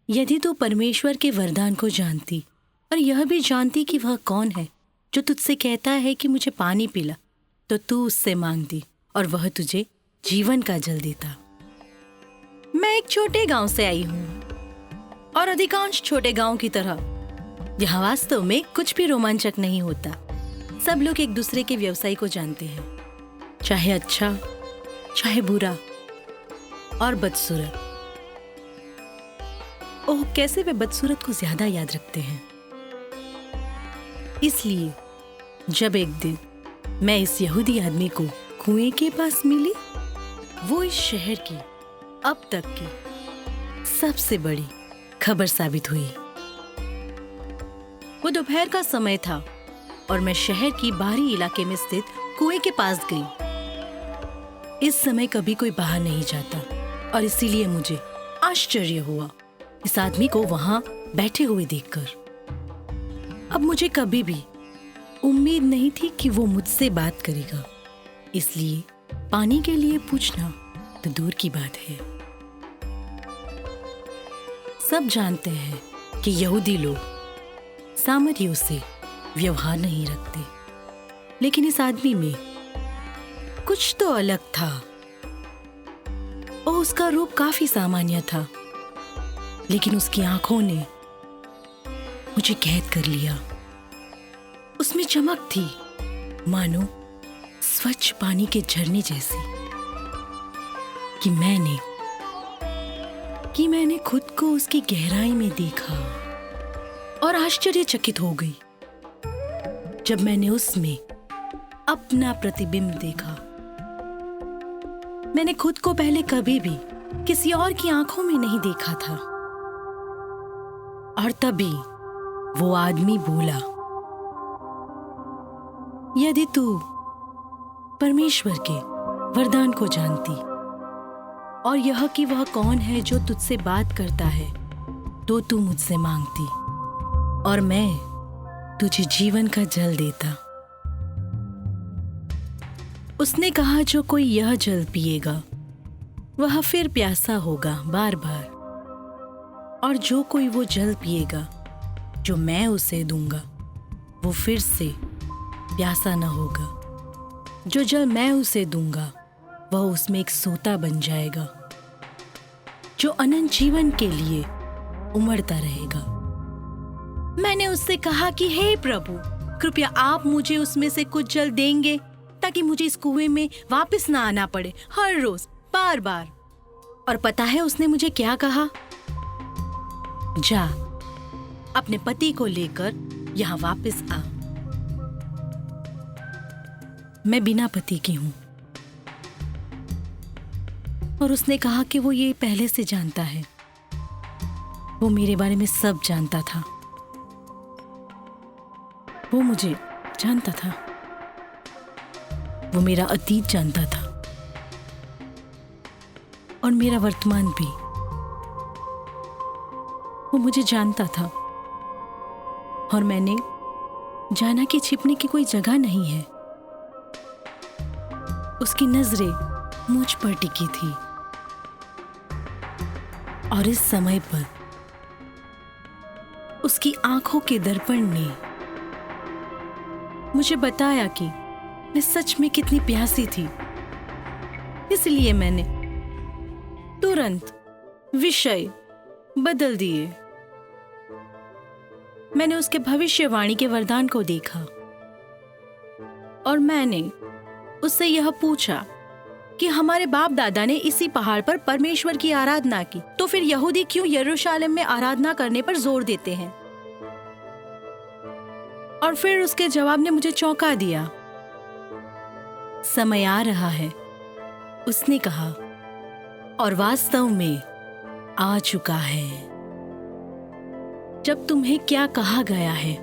यदि तू परमेश्वर के वरदान को जानती और यह भी जानती कि वह कौन है जो तुझसे कहता है कि मुझे पानी पिला, तो तू उससे मांगती और वह तुझे जीवन का जल देता। मैं एक छोटे गांव से आई हूँ और अधिकांश छोटे गांव की तरह यहाँ वास्तव में कुछ भी रोमांचक नहीं होता। सब लोग एक दूसरे के व्यवसाय को जानते हैं, चाहे अच्छा चाहे बुरा और बदसूरत। ओह, कैसे वे बदसूरत को ज्यादा याद रखते हैं। इसलिए जब एक दिन मैं इस यहूदी आदमी को कुएं के पास मिली, वो इस शहर की अब तक की सबसे बड़ी खबर साबित हुई। वो दोपहर का समय था और मैं शहर की बाहरी इलाके में स्थित कुएं के पास गई। इस समय कभी कोई बाहर नहीं जाता और इसीलिए मुझे आश्चर्य हुआ इस आदमी को वहां बैठे हुए देखकर। अब मुझे कभी भी उम्मीद नहीं थी कि वो मुझसे बात करेगा, इसलिए पानी के लिए पूछना तो दूर की बात है। सब जानते हैं कि यहूदी लोग सामरियों से व्यवहार नहीं रखते, लेकिन इस आदमी में कुछ तो अलग था। और उसका रूप काफी सामान्य था, लेकिन उसकी आंखों ने मुझे कैद कर लिया। उसमें चमक थी, मानो स्वच्छ पानी के झरने जैसी। कि मैंने खुद को उसकी गहराई में देखा और आश्चर्यचकित हो गई जब मैंने उसमें अपना प्रतिबिंब देखा। मैंने खुद को पहले कभी भी किसी और की आंखों में नहीं देखा था। और तभी वो आदमी बोला, यदि तू परमेश्वर के वरदान को जानती और यह कि वह कौन है जो तुझसे बात करता है, तो तू मुझसे मांगती और मैं तुझे जीवन का जल देता। उसने कहा, जो कोई यह जल पिएगा वह फिर प्यासा होगा बार बार, और जो कोई वो जल पिएगा जो मैं उसे दूंगा वो फिर से प्यासा न होगा। जो जल मैं उसे दूंगा वह उसमें एक सोता बन जाएगा जो अनंत जीवन के लिए उमड़ता रहेगा। मैंने उससे कहा कि हे प्रभु, कृपया आप मुझे उसमें से कुछ जल देंगे ताकि मुझे इस कुएं में वापस ना आना पड़े हर रोज बार बार। और पता है उसने मुझे क्या कहा? जा, अपने पति को लेकर यहाँ वापस आ। मैं बिना पति की हूं। और उसने कहा कि वो ये पहले से जानता है। वो मेरे बारे में सब जानता था। वो मुझे जानता था। वो मेरा अतीत जानता था और मेरा वर्तमान भी। वो मुझे जानता था और मैंने जाना कि छिपने की कोई जगह नहीं है। उसकी नजरें मुझ पर टिकी थी और इस समय पर उसकी आंखों के दर्पण ने मुझे बताया कि मैं सच में कितनी प्यासी थी। इसलिए मैंने तुरंत विषय बदल दिए। मैंने उसके भविष्यवाणी के वरदान को देखा और मैंने उससे यह पूछा कि हमारे बाप दादा ने इसी पहाड़ पर परमेश्वर की आराधना की, तो फिर यहूदी क्यों यरूशलेम में आराधना करने पर जोर देते हैं? और फिर उसके जवाब ने मुझे चौंका दिया। समय आ रहा है, उसने कहा, और वास्तव में आ चुका है, जब तुम्हें क्या कहा गया है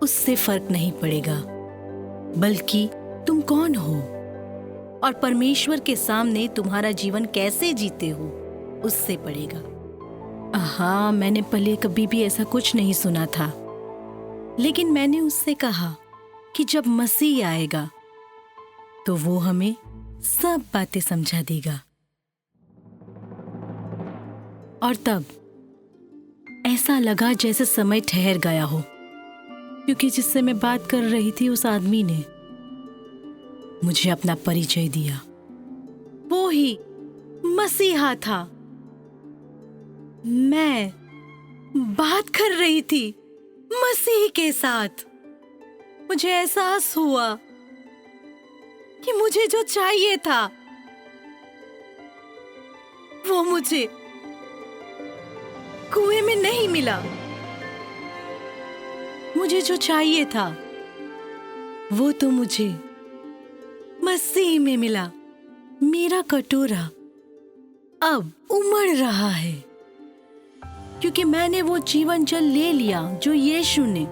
उससे फर्क नहीं पड़ेगा, बल्कि तुम कौन हो और परमेश्वर के सामने तुम्हारा जीवन कैसे जीते हो उससे पड़ेगा। हाँ, मैंने पहले कभी भी ऐसा कुछ नहीं सुना था, लेकिन मैंने उससे कहा कि जब मसीह आएगा तो वो हमें सब बातें समझा देगा। और तब ऐसा लगा जैसे समय ठहर गया हो, क्योंकि जिससे मैं बात कर रही थी उस आदमी ने मुझे अपना परिचय दिया। वो ही मसीहा था। मैं बात कर रही थी मसीह के साथ। मुझे एहसास हुआ कि मुझे जो चाहिए था वो मुझे कुएं में नहीं मिला। मुझे जो चाहिए था वो तो मुझे मसीह में मिला। मेरा कटोरा अब उमड़ रहा है, क्योंकि मैंने वो जीवन जल ले लिया जो यीशु ने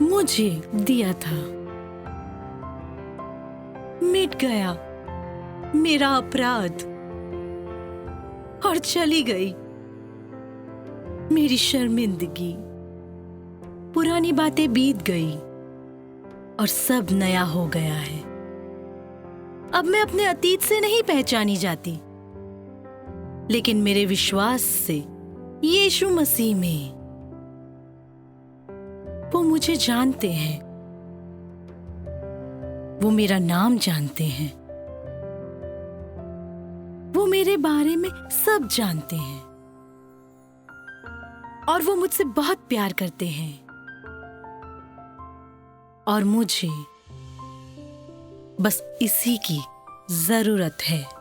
मुझे दिया था। मिट गया मेरा अपराध और चली गई मेरी शर्मिंदगी। पुरानी बातें बीत गई और सब नया हो गया है। अब मैं अपने अतीत से नहीं पहचानी जाती, लेकिन मेरे विश्वास से यीशु मसीह में वो मुझे जानते हैं। वो मेरा नाम जानते हैं। वो मेरे बारे में सब जानते हैं और वो मुझसे बहुत प्यार करते हैं। और मुझे बस इसी की जरूरत है।